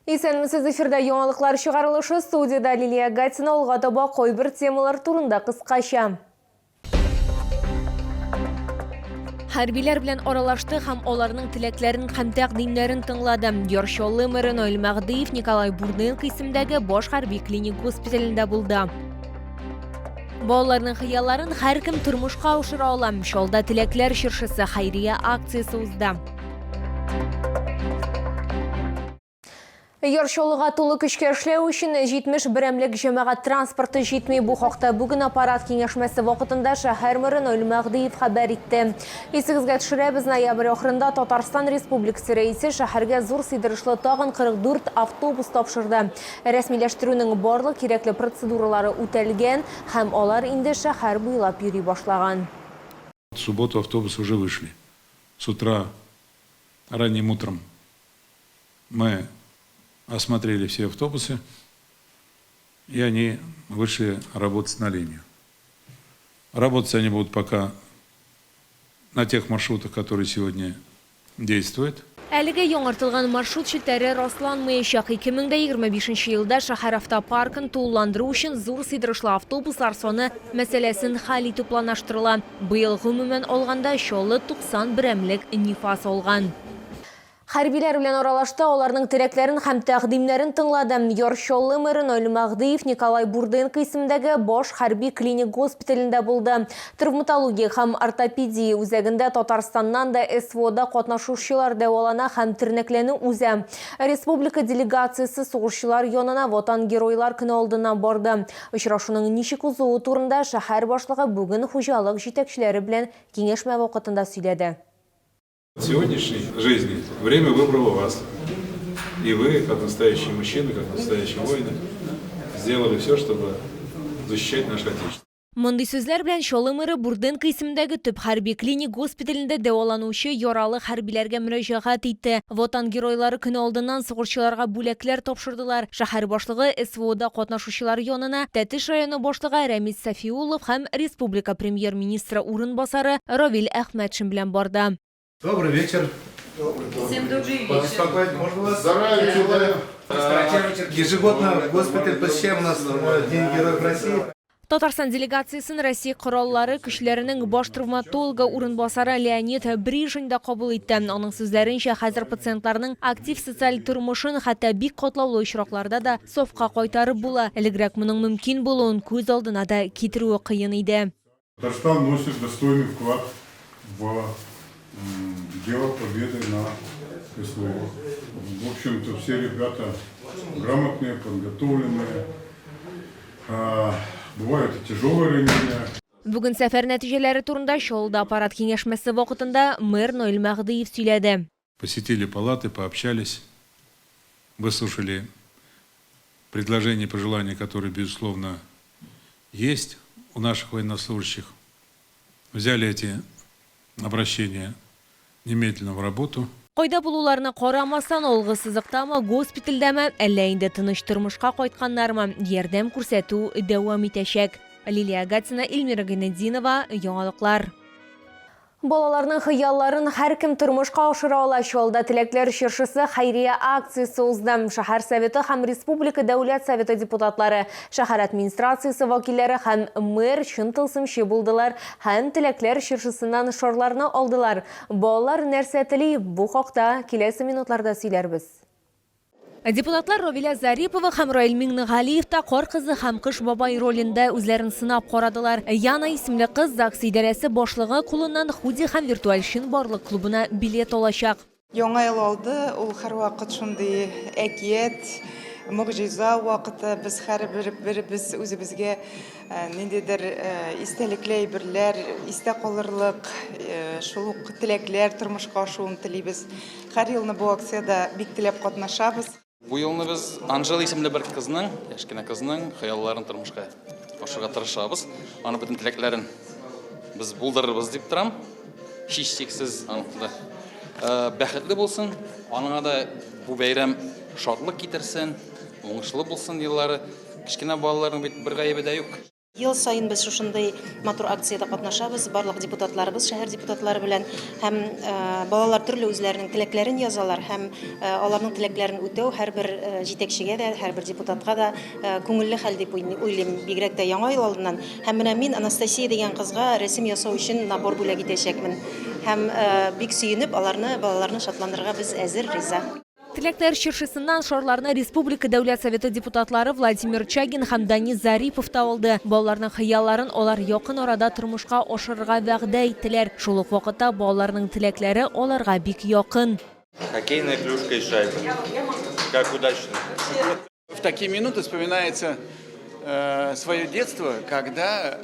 Есенмісіз эфирда яңалыклар шығарылышы студияда Лилия Гатина олға таба қойбір темалар турында қысқаша. Хәрбиләр белән аралашты һәм аларның теләкләрен һәм тәкъдимнәрен тыңлады. Яршоллы мэры Ноэль Мәгъдиев Николай Бурденко исемендәге баш хәрби клиник госпиталендә булды. Балаларның хыялларын һәркем тормышка ашыра ала. Шалда теләкләр чыршысы хәйрия акциясы узды. Яршолыга тулы көчкә эшләү өчен 70 берәмлек җәмәгать транспорты җитми. Бу хакта бүген аппарат киңәшмәсе вакытында шәһәр мэры Ноэль Мәгъдиев хәбәр итте. Исегезгә төшерәбез, ноябрь ахырында Татарстан Республикасы рәисе шәһәргә зур сыйдырышлы тагын 44 автобус тапшырды. Рәсмиләштерүнең барлык кирәкле процедуралары үтәлгән һәм алар инде шәһәр буйлап йөри башлаган. В субботу автобусы уже вышли. С утра, ранним утром мы осмотрели все автобусы, и они вышли работать на линию. Работать они будут пока на тех маршрутах, которые сегодня действуют. Әлеге яңартылган маршрут челтәре расланмаячак. 2025 елда шәһәр автопаркын тулыландыру өчен зур сыйдырышлы автобуслар саны мәсьәләсен хәл итү планлаштырыла. Быел гомумән алганда чолы 90 берәмлек нифас алган. Хәрбиләр белән аралашты, аларның теләкләрен һәм тәкъдимнәрен тыңлады. Яршоллы мэры Ноэль Мәгъдиев Николай Бурденко исемендәге баш хәрби клиник госпиталендә булды. Травматология һәм ортопедия үзәгендә Татарстаннан да СВОда катнашучылар дәвалана һәм тернәкләнү үзә. Республика делегациясе сугышчылар янына Ватан геройлар көне алдыннан барды. Очрашуның ничек узуы турында шәһәр башлыгы бүген хуҗалык җитәкчеләре белән киңәшмә вакытында сөйләде. В сегодняшней жизни время выбрало вас. И вы, как настоящие мужчины, как настоящие воины, сделали все, чтобы защищать наше Отечество. Мондый сүзләр белән Чолы мэры Бурденко исемендәге төп хәрби клиник госпиталендә дәваланучы яралы хәрбиләргә мөрәҗәгать итте. Ватан геройлары көне алдыннан сугышчыларга бүләкләр тапшырдылар. Шәһәр башлыгы СВОда катнашучылар янына Тәтеш районы башлыгы Рәмис Сафиуллов һәм республика премьер-министры урынбасары Равил Әхмәтшин белән барды. Добрый вечер. Всем добрый вечер. Побеспокоить можно вас? Ежегодно в госпиталь посещаем у нас День Героев России. Татарстан делегациясын Россия кораллары көчләренең баш травматологы урынбасары Леонид Брижин да кабул итте. Аның сүзләренчә, хәзер пациентларның актив социаль тормышын хәтта бик катлаулы очракларда да софка кайтарып була. Элегрәк моның мөмкин булуын күз алдына да китерүе кыен иде. Татарстан носит достойный вклад в дело победы на СВО. В общем-то, все ребята грамотные, подготовленные. Бывают и тяжелые ранения. Бүген сәфәр нәтиҗәләре турында Чолда аппарат киңәшмәсе вакытында мэр Ноэль Мәгъдиев сөйләде. Посетили палаты, пообщались, выслушали предложения и пожелания, которые, безусловно, есть у наших военнослужащих. Взяли эти обращения немедленно в работу. Кайда булуларына карамастан, алгы сызыктамы, госпитальдәме, әллә инде тыныч тормышка кайтканнармы, ярдәм күрсәтү дәвам итәчәк. Лилия Гатина, Эльмира Геннадинова, яңалыклар. Балаларның хыялларын һәркем тормышка ашыра ала. Чолда теләкләр чыршысы хәйрия акциясы узды. Шәһәр советы һәм республика дәүләт советы депутатлары, шәһәр администрациясе вәкилләре һәм мэр чын тылсымчы булдылар һәм теләкләр чыршысыннан шарларны алдылар. Балалар нәрсә тели, бу хакта киләсе минутларда сөйләрбез. Депутатлар Равиля Зарипова һәм Раил Миңнегалиев та кар кызы һәм кыш бабай ролендә үзләрен сынап карадылар. Яна исемле кыз ЗАГС идарәсе башлыгы кулыннан худи һәм виртуаль шин барлык клубына билет алачак. Яңа ел алды, ул һәрвакыт шундый әкият, мөгъҗиза вакыты. Без һәрберебез үзебезгә ниндидер истәлекле әйберләр, истә калырлык шул ук теләкләр тормышка ашуын телибез. Һәр елны бу акциядә бик теләп катнашабыз. Бу елны без Анжела исемле бер кызның, яшькенә кызның хыялларын тормышка ашырга тырышабыз. Аны бөтен теләкләрен без булдырырбыз дип торам. Һичшиксез аныкта бәхетле булсын, аңа да бу бәйрәм шатлык китерсен, уңышлы булсын еллары. Кичкенә балаларның бит бер гаебе дә юк. Ел сайын без шушындай матур акцияда катнашабыз, барлык депутатларыбыз, шәһәр депутатлары белән һәм балалар төрле үзләренең теләкләрен язалар һәм аларның теләкләрен үтәү һәрбер җитәкчегә дә, һәрбер депутатка да күңелле хәл дип уйлыйм, бигрәк тә яңа ел алдыннан. Һәм менә мин Анастасия дигән кызга рәсем ясау өчен набор бүләк итәчәкмен. Һәм бик сөенеп, балаларны шатландырырга без әзер, риза. Теләкләр чыршысыннан шорларны Республика Дәүләт Советы депутатлары Владимир Чагин һәм Данис Зарипов та алды. Балаларның хыялларын олар якын арада тормышка ашырырга вәгъдә иттеләр. Шул ук вакытта балаларның теләкләре аларга бик якын. Хоккейная клюшка и шайба. Как удачно. В такие минуты вспоминается свое детство, когда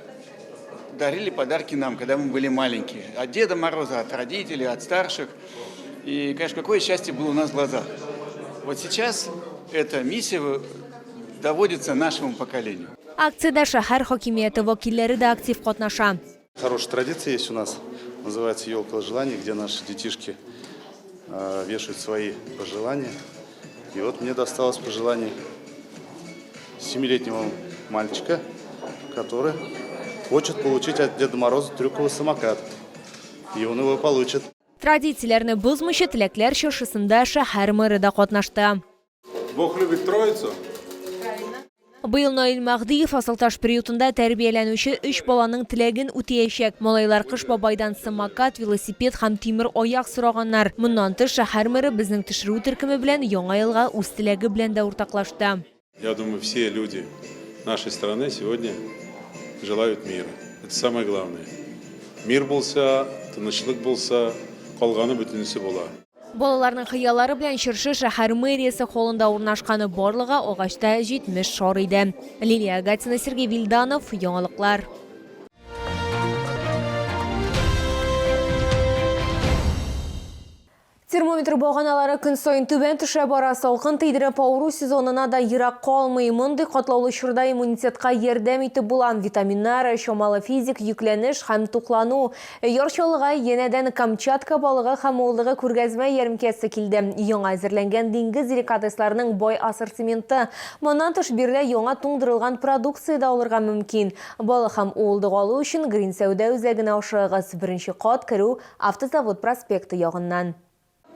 дарили подарки нам, когда мы были маленькие. От Деда Мороза, от родителей, от старших. И, конечно, какое счастье было у нас в глазах. Вот сейчас эта миссия доводится нашему поколению. Акцияда шәһәр хакимияте вәкилләре дә актив катнаша. Хорошая традиция есть у нас, называется «Елка желаний», где наши детишки вешают свои пожелания. И вот мне досталось пожелание 7-летнего мальчика, который хочет получить от Деда Мороза трюковый самокат. И он его получит. Традицияләрне бозмыйча теләкләр чыршысында шәһәр мэры да катнашты. Бог любит Троицу. Быел Наил Мәгъдиев Асылташ приютында тәрбияләнүче 3 баланың теләген үтәячәк. Малайлар кыш бабайдан самокат, велосипед һәм тимер аяк сораганнар. Моннан тыш шәһәр мэры безнең төшерү төркеме белән яңа елга үз теләге белән дә уртаклашты. Я думаю, все люди нашей страны сегодня желают мира. Это самое главное. Мир булса, тынычлык булса, калганы бүтүнүсү була. Балаларның хыяллары белән чыршы шәһәр мэриясе холлында урнашканы барлыгы агачта 70 шар иде. Лилия Гатина, Сергей Вильданов, яңалыклар. Термометр баганалары көн сайын түбән төшә бара, салкын тидереп авыру сезонына да ерак калмый. Мондый катлаулы чорда иммунитетка ярдәм итеп булган витаминнар, чамалы физик йөкләнеш һәм туклану. Ярчылыга янәдән Камчатка балыгы һәм улыгы күргәзмә ярминкәсе килде. Яңа әзерләнгән диңгез деликатесларының бай ассортименты. Моннан тыш биредә яңа туңдырылган продукция да алырга мөмкин. Балык һәм улды алу өчен Грин Сәүдә үзәгенә ашыгыз. 1-нче кат керү Автозавод проспекты ягыннан.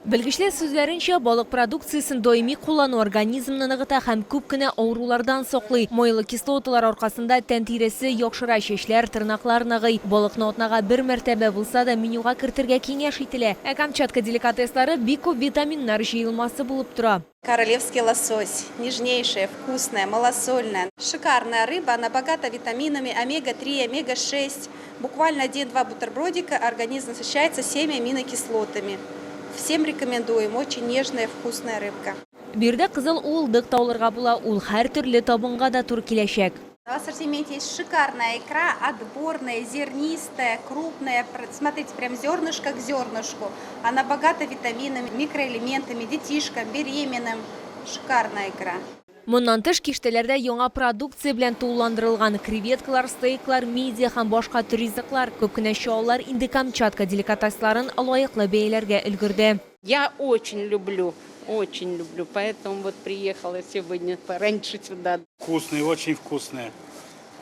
Белгечләр сүзләренчә, балык продукциясын даими куллану организмны ныгыта һәм күп кенә авырулардан саклый. Майлы кислоталар аркасында тән тиресе яхшыра, чәчләр, тырнаклар ныгый. Балыкны атнага 1 мәртәбә булса да менюга кертергә киңәш ителә. Камчатка деликатеслары бик күп витаминнар җыелмасы булып тора. Королевский лосось. Нежнейшая, вкусная, малосольная. Шикарная рыба, она богата витаминами омега-3, омега-6. Буквально 1-2 бутербродика организм насыщается 7 аминокислотами. Всем рекомендуем. Очень нежная, вкусная рыбка. Бирдә кызыл улдык тауларга була, ул һәр төрле табынга да тур киләчәк. В ассортименте есть шикарная икра, отборная, зернистая, крупная. Смотрите, прям зернышко к зернышку. Она богата витаминами, микроэлементами, детишкам, беременным. Шикарная икра. Моннан тыш киштәләрдә яңа продукция белән тулыландырылган креветкалар, стейклар, мидия һәм башка тур ризыклар. Күп кенә чаллар инде Камчатка деликатесларын лаеклы бәяләргә өлгерде. Я очень люблю, поэтому вот приехала сегодня пораньше сюда. Вкусные, очень вкусные.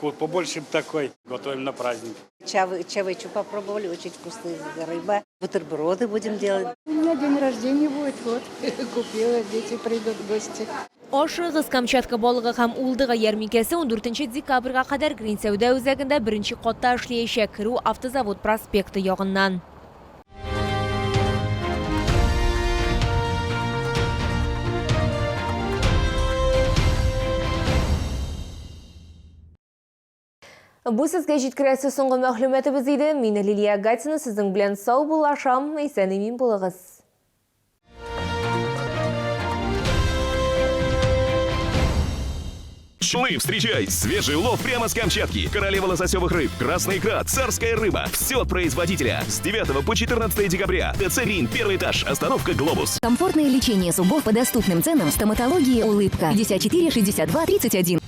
Побольше такой. Готовим на праздник. Чавычу попробовали, очень вкусная рыба. Бутерброды будем делать. У меня день рождения будет, вот. Купила, дети придут в гости. Ашыгыз Камчатка балыгы һәм улдыгы ярминкәсе 14 декабрьгә кадәр Грин Сәүдә үзәгендә 1-нче катта эшләячәк. Керү Автозавод проспекты ягыннан. Бу сезгә җиткерәсе соңгы мәгълүматыбыз иде. Мин Лилия Гатина, сезнең белән сау булашам, исән-имин булыгыз. Шумы, встречай! Свежий улов прямо с Камчатки. Королева лососевых рыб, красная икра, царская рыба. Все от производителя. С 9 по 14 декабря. ТЦ «Рин», 1-й этаж, остановка «Глобус». Комфортное лечение зубов по доступным ценам. Стоматология «Улыбка». 54 62 31.